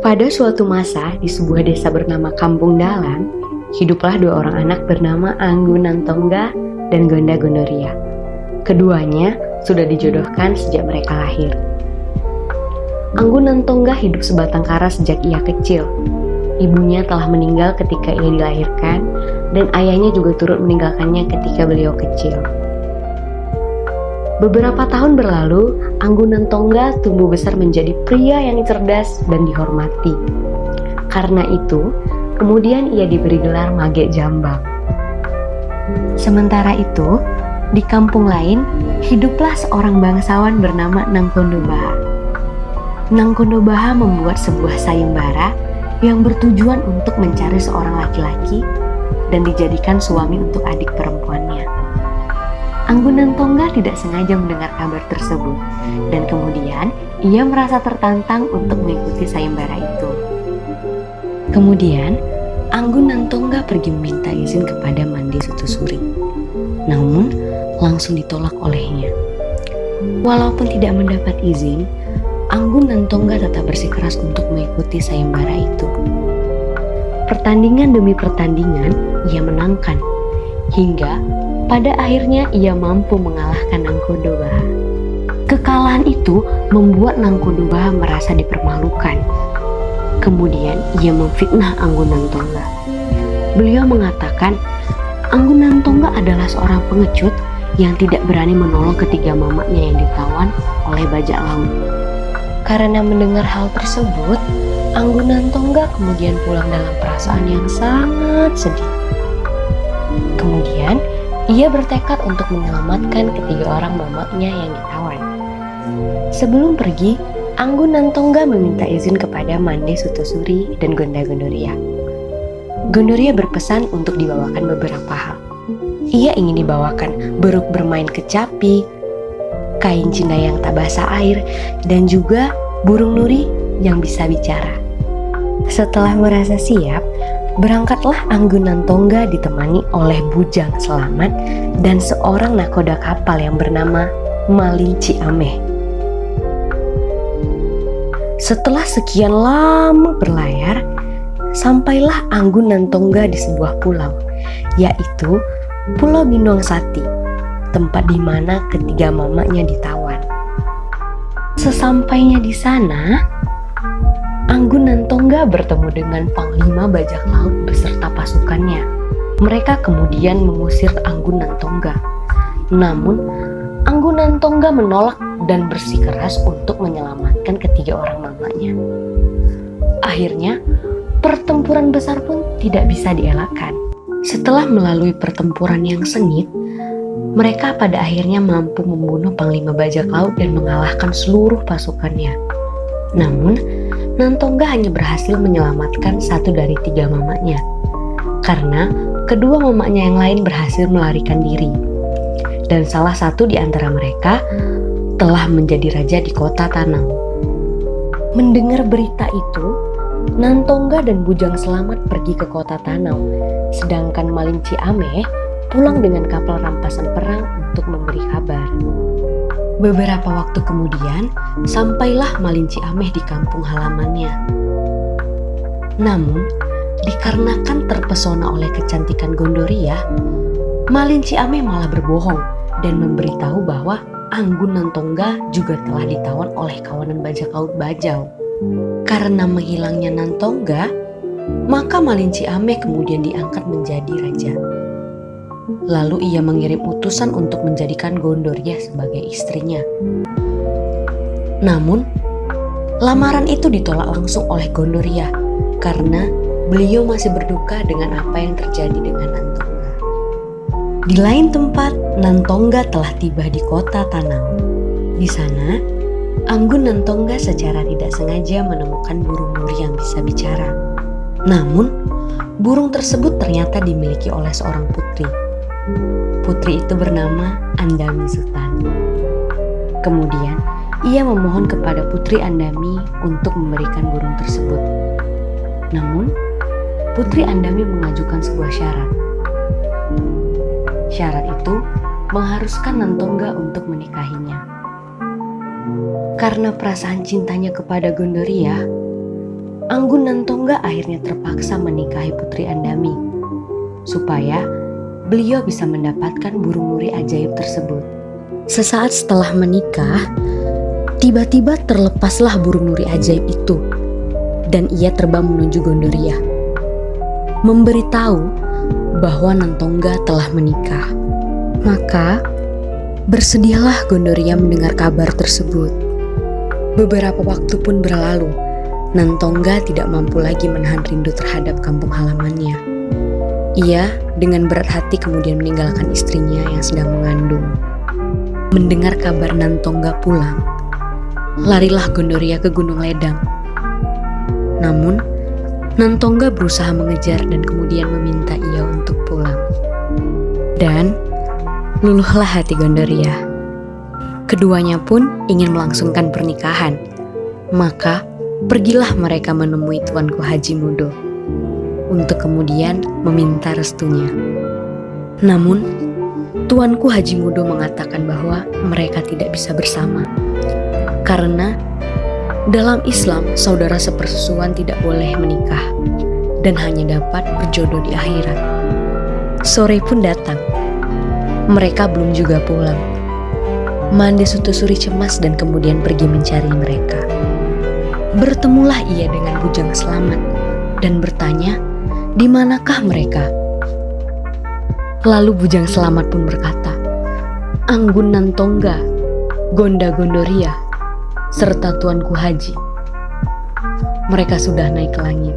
Pada suatu masa di sebuah desa bernama Kampung Dalam, hiduplah dua orang anak bernama Anggunan Tongga dan Gonda Gondoria. Keduanya sudah dijodohkan sejak mereka lahir. Anggunan Tongga hidup sebatang kara sejak ia kecil. Ibunya telah meninggal ketika ia dilahirkan dan ayahnya juga turut meninggalkannya ketika beliau kecil. Beberapa tahun berlalu, Anggunan Tongga tumbuh besar menjadi pria yang cerdas dan dihormati. Karena itu, kemudian ia diberi gelar Mage Jambang. Sementara itu, di kampung lain, hiduplah seorang bangsawan bernama Nangkondobaha. Nangkondobaha membuat sebuah sayembara yang bertujuan untuk mencari seorang laki-laki dan dijadikan suami untuk adik perempuannya. Anggunan Tongga tidak sengaja mendengar kabar tersebut, dan kemudian ia merasa tertantang untuk mengikuti sayembara itu. Kemudian, Anggunan Tongga pergi meminta izin kepada Mande Sutusuri. Namun, langsung ditolak olehnya. Walaupun tidak mendapat izin, Anggunan Tongga tetap bersikeras untuk mengikuti sayembara itu. Pertandingan demi pertandingan, ia menangkan, hingga pada akhirnya ia mampu mengalahkan Nangkondobaha. Kekalahan itu membuat Nangkondobaha merasa dipermalukan. Kemudian ia memfitnah Anggunan Tongga. Beliau mengatakan Anggunan Tongga adalah seorang pengecut yang tidak berani menolong ketiga mamaknya yang ditawan oleh bajak laut. Karena mendengar hal tersebut, Anggunan Tongga kemudian pulang dalam perasaan yang sangat sedih. Kemudian ia bertekad untuk menyelamatkan ketiga orang mamaknya yang ditawan. Sebelum pergi, Anggunan Tongga meminta izin kepada Mande Sutusuri dan Gonda Gondoria. Gondoria berpesan untuk dibawakan beberapa hal. Ia ingin dibawakan beruk bermain kecapi, kain Cina yang tak basah air, dan juga burung nuri yang bisa bicara. Setelah merasa siap, berangkatlah Anggunan Tongga ditemani oleh Bujang Selamat dan seorang nakoda kapal yang bernama Malinci Ameh. Setelah sekian lama berlayar, sampailah Anggunan Tongga di sebuah pulau, yaitu Pulau Binuang Sati, tempat di mana ketiga mamaknya ditawan. Sesampainya di sana, Anggunan Tongga bertemu dengan Panglima Bajak Laut beserta pasukannya. Mereka kemudian mengusir Anggunan Tongga. Namun, Anggunan Tongga menolak dan bersikeras untuk menyelamatkan ketiga orang mamaknya. Akhirnya, pertempuran besar pun tidak bisa dielakkan. Setelah melalui pertempuran yang sengit, mereka pada akhirnya mampu membunuh Panglima Bajak Laut dan mengalahkan seluruh pasukannya. Namun, Nantongga hanya berhasil menyelamatkan satu dari tiga mamaknya, karena kedua mamaknya yang lain berhasil melarikan diri. Dan salah satu di antara mereka telah menjadi raja di kota Tanau. Mendengar berita itu, Nantongga dan Bujang Selamat pergi ke kota Tanau, sedangkan Malinci Ameh pulang dengan kapal rampasan perang untuk memberi kabar. Beberapa waktu kemudian, sampailah Malinci Ameh di kampung halamannya. Namun, dikarenakan terpesona oleh kecantikan Gondoria, Malinci Ameh malah berbohong dan memberitahu bahwa Anggunan Tongga juga telah ditawan oleh kawanan bajak laut Bajau. Karena menghilangnya Nantongga, maka Malinci Ameh kemudian diangkat menjadi raja. Lalu ia mengirim utusan untuk menjadikan Gondoria sebagai istrinya. Namun, lamaran itu ditolak langsung oleh Gondoria karena beliau masih berduka dengan apa yang terjadi dengan Nantongga. Di lain tempat, Nantongga telah tiba di kota Tanau. Di sana, Anggunan Tongga secara tidak sengaja menemukan burung nuri yang bisa bicara. Namun, burung tersebut ternyata dimiliki oleh seorang putri. Putri itu bernama Andami Sutan. Kemudian, ia memohon kepada Putri Andami untuk memberikan burung tersebut. Namun, Putri Andami mengajukan sebuah syarat. Syarat itu mengharuskan Nantongga untuk menikahinya. Karena perasaan cintanya kepada Gondoria, Anggun Nantongga akhirnya terpaksa menikahi Putri Andami supaya beliau bisa mendapatkan burung nuri ajaib tersebut. Sesaat setelah menikah, tiba-tiba terlepaslah burung nuri ajaib itu dan ia terbang menuju Gondoria, memberitahu bahwa Nantongga telah menikah. Maka bersedialah Gondoria mendengar kabar tersebut. Beberapa waktu pun berlalu, Nantongga tidak mampu lagi menahan rindu terhadap kampung halamannya. Ia dengan berat hati kemudian meninggalkan istrinya yang sedang mengandung. Mendengar kabar Nantongga pulang, larilah Gondoria ke Gunung Ledang. Namun, Nantongga berusaha mengejar dan kemudian meminta ia untuk pulang. Dan luluhlah hati Gondoria. Keduanya pun ingin melangsungkan pernikahan. Maka pergilah mereka menemui Tuanku Haji Mudo untuk kemudian meminta restunya. Namun, Tuanku Haji Mudo mengatakan bahwa mereka tidak bisa bersama. Karena dalam Islam, saudara sepersusuan tidak boleh menikah dan hanya dapat berjodoh di akhirat. Sore pun datang. Mereka belum juga pulang. Mande Sutusuri cemas dan kemudian pergi mencari mereka. Bertemulah ia dengan Bujang Selamat dan bertanya, di manakah mereka? Lalu Bujang Selamat pun berkata, Anggun Nantongga, Gonda Gondoria, serta Tuanku Haji. Mereka sudah naik ke langit.